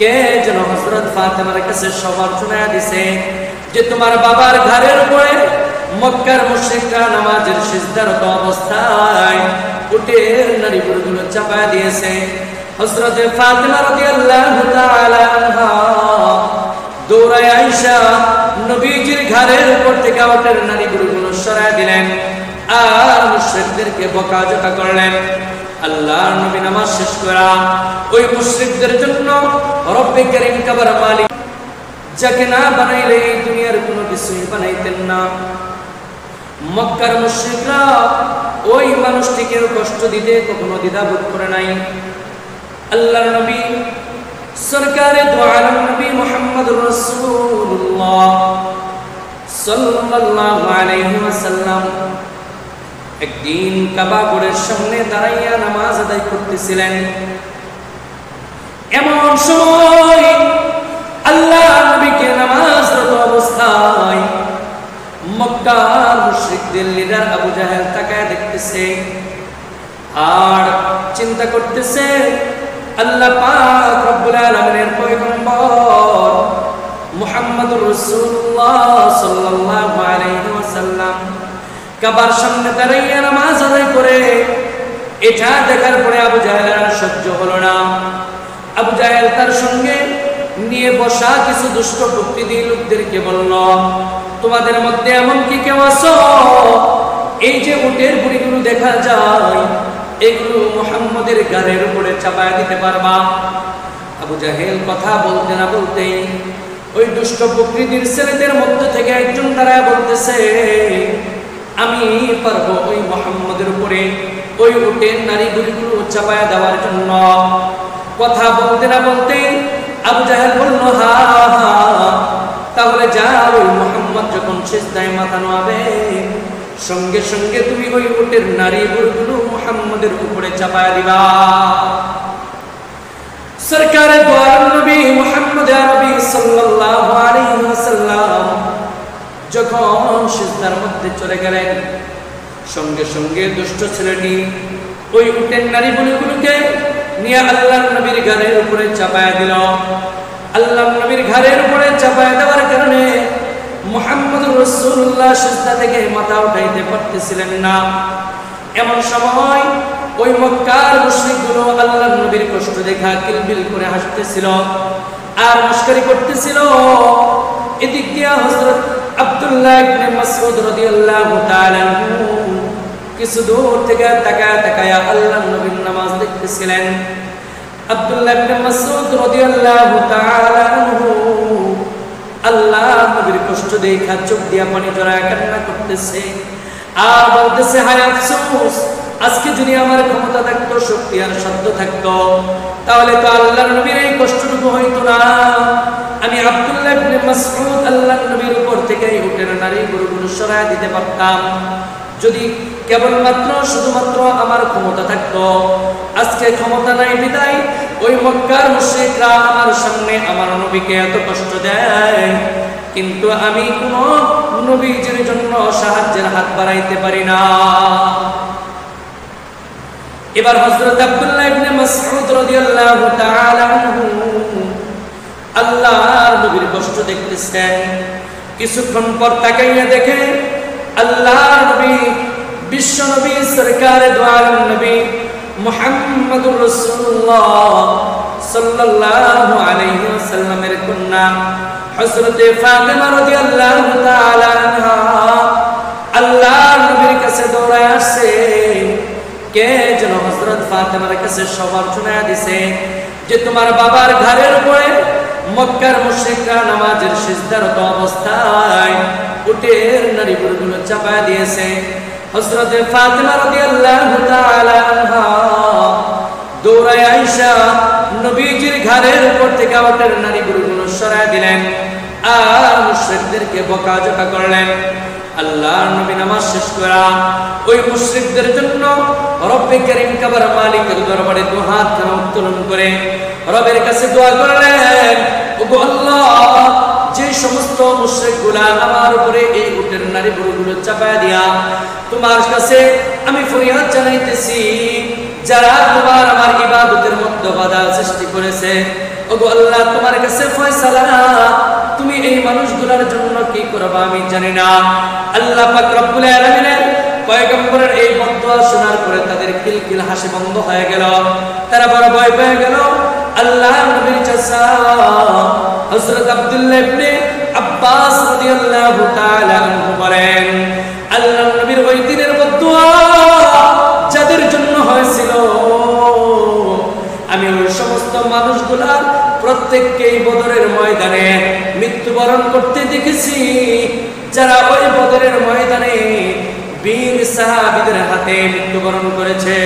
কে যেন হযরত ফাতেমার কাছে খবর শোনায়া দিছে যে তোমার বাবার ঘাড়ের উপরে মক্কার মুশরিকরা নামাজের সিজদারত অবস্থায় উটের নাড়িভুড়িগুলো চাপায়া দিয়েছে। হযরত ফাতেমা রাদিয়াল্লাহু তাআলা আনহা দৌড়ায় আয়েশা নবীজির ঘাড়ের উপর থেকে উটের নাড়িভুড়িগুলো সরায় দিলেন আর মুশরিকদেরকে বকাঝকা করলেন। আল্লাহর নবী নামাজ শেষ করা ওই মুশরিকদের জন্য রব্বে কারীম কাবার মালিক যাকে না বানাইলে এই দুনিয়ার কোনো কিছুই বানাইতেন না। মক্কার মুশরিকরা ওই মানুষটিকে কষ্ট দিতে কখনো দ্বিধাবোধ করে নাই। আল্লাহর নবী সরকারে দু আলম নবী মুহাম্মদুর রাসূলুল্লাহ সাল্লাল্লাহু আলাইহি ওয়াসাল্লাম একদিন কাবা ঘরের সামনে দাঁড়াইয়া নামাজ আদায় করতেছিলেন। এমন সময় আল্লাহর নবীকে নামাজরত অবস্থায় মক্কার মুশরিকদের লিডার আবু জাহেল তাকায় দেখতেছে আর চিন্তা করতেছে আল্লাহ পাক রব্বুল আলামিনের পয়গম্বর মুহাম্মদুর রাসূলুল্লাহ সাল্লাল্লাহু আলাইহি ওয়াসাল্লাম কাবার সামনে দাঁড়াইয়া নামাজ আদায় করে। এটা দেখার পরে আবু জাহেলের আর সহ্য হলো না। আবু জাহেল তার সঙ্গে নিয়ে বসা কিছু দুষ্ট প্রকৃতির লোকদেরকে বলল, তোমাদের মধ্যে এমন কি কেউ আছো এই যে উটের বুড়িগুলো দেখা যায় এগুলো মুহাম্মদের ঘাড়ের উপরে চাপায় দিতে পারবা? আবু জাহেল কথা বলতে না বলতেই ওই দুষ্ট প্রকৃতির ছেলেদের মধ্যে থেকে একজন দাঁড়ায় বলতেছে, আমি পারবো ওই মুহাম্মদের উপরে ওই উটের নাড়িভুড়িগুলো চাপায় দেওয়ার জন্য। কথা বলতে না বলতেই আবু জাহেল বলল, হা হা, তাহলে যাও, ওই মুহাম্মদ যখন সিজদায় মাথা নোয়াবে সঙ্গে সঙ্গে তুমি ওই উটের নাড়িভুড়িগুলো মুহাম্মদের উপরে চাপায় দিবা। সরকারে দু আলম নবী মুহাম্মদ আরবি সাল্লাল্লাহু আলাইহি ওয়াসাল্লাম যখন সিজদার মধ্যে চলে গেলেন সঙ্গে সঙ্গে দুষ্ট ছেলেটি ওই উটের নাড়িভুড়িগুলোকে নিয়ে আল্লাহর নবীর ঘাড়ের উপরে চাপায় দিল। আল্লাহর নবীর ঘাড়ের উপরে চাপায় দেওয়ার কারণে মুহাম্মদুর রাসূলুল্লাহ সিজদা থেকে মাথা উঠাইতে পারতেছিলেন না। এমন সময় ওই মক্কার মুশরিকগুলো আল্লাহর নবীর কষ্ট দেখা কিলবিল করে হাসতেছিল আর মস্করি করতেছিল। এদিক দিয়ে হযরত আব্দুল্লাহ ইবনে মাসউদ রাদিয়াল্লাহু তাআলা কিছু দূর থেকে তাকায় তাকায় আল্লাহর নবীর নামাজ দেখতেছিলেন। আব্দুল্লাহ ইবনে মাসউদ রাদিয়াল্লাহু তাআলা আল্লাহর নবীর কষ্ট দেখা চোখ দিয়া পানি জড়ায় কান্না করতেছে আর বলতেছে, হায় আফসোস, আজকে যদি আমার ক্ষমতা থাকতো, শক্তি আর সাধ্য থাকতো, তাহলে তো আল্লাহর নবীর এই কষ্টটুকু হইতো না। আমি আব্দুল্লাহ ইবনে মাসউদ আল্লাহর নবীর উপর থেকে এই উটের নাড়িভুড়িগুলো সরায় দিতে পারতাম যদি কেবলমাত্র শুধুমাত্র আমার ক্ষমতা থাকতো। আজকে ক্ষমতা নাই বিদায় ওই মক্কার মুশরিকরা আমার সামনে আমার নবীকে এত কষ্ট দেয়, কিন্তু আমি কোনো নবীজির জন্য সাহায্যের হাত বাড়াইতে পারি না। এবার হযরত আব্দুল্লাহ ইবনে মাসউদ রাদিয়াল্লাহু তাআলা আনহু আল্লাহর নবীর কষ্ট দেখতেছেন। কিছুক্ষণ পর তাকাইয়া দেখে আল্লাহর নবী বিশ্ব নবী সরকারে দু আলম নবী মুহাম্মদুর রাসূলুল্লাহ সাল্লাল্লাহু আলাইহি ওয়াসাল্লামের কন্যা হযরত ফাতেমা রাদিয়াল্লাহু তাআলা আনহা আল্লাহর নবীর কাছে দৌড়ায় আসছে। কে যেন হযরত ফাতেমার কাছে খবর শোনায়া দিছে যে তোমার বাবার ঘাড়ের উপরে মক্কার মুশরিকরা নামাজের সিজদারত অবস্থায় উটের নাড়িভুড়িগুলো চাপায় দিয়েছে। হযরত ফাতেমা রাদিয়াল্লাহু তাআলা আনহা দৌড়ায় আয়েশা নবীজির ঘাড়ের উপর থেকে উটের নাড়িভুড়িগুলো সরায় দিলেন আর মুশরিকদেরকে বকাঝকা করলেন। আল্লাহর নবী নামাজ শেষ করা ওই মুশরিকদের জন্য রব্বে কারীম কাবার মালিকের দরবারে দু হাত উত্তোলন করে রবের কাছে দোয়া করলেন, ওগো আল্লাহ, যে সমস্ত মুশরিকগুলা আমার উপরে এই উটের নাড়িভুড়িগুলো চাপায় দিয়া তোমার কাছে আমি ফরিয়াদ জানাইতেছি, যারা তোমার আমার ইবাদতের মধ্যে বাধা সৃষ্টি করেছে, ওগো আল্লাহ, তোমার কাছে ফয়সালা, তুমি এই মানুষগুলোর জন্য কি করবা আমি জানি না। আল্লাহ পাক রব্বুল আলামিনের পয়গম্বরের এই বদদুয়া শোনার পরে তাদের কিলকিল হাসি বন্ধ হয়ে গেল, তারা বড় ভয় পেয়ে গেল। আল্লাহ নবীর চাচা হযরত আব্দুল্লাহ ইবনে আব্বাস রাদিয়াল্লাহু তাআলা আনহু বলেন, আল্লাহ নবীর ওই দিনের বদদুয়া যাদের জন্য হয়েছিল, আমি ওই সমস্ত মানুষগুলার প্রত্যেককেই বদরের ময়দানে মৃত্যুবরণ করতে দেখেছি, যারা ওই বদরের ময়দানে বীর সাহাবীদের হাতে মৃত্যুবরণ করেছে।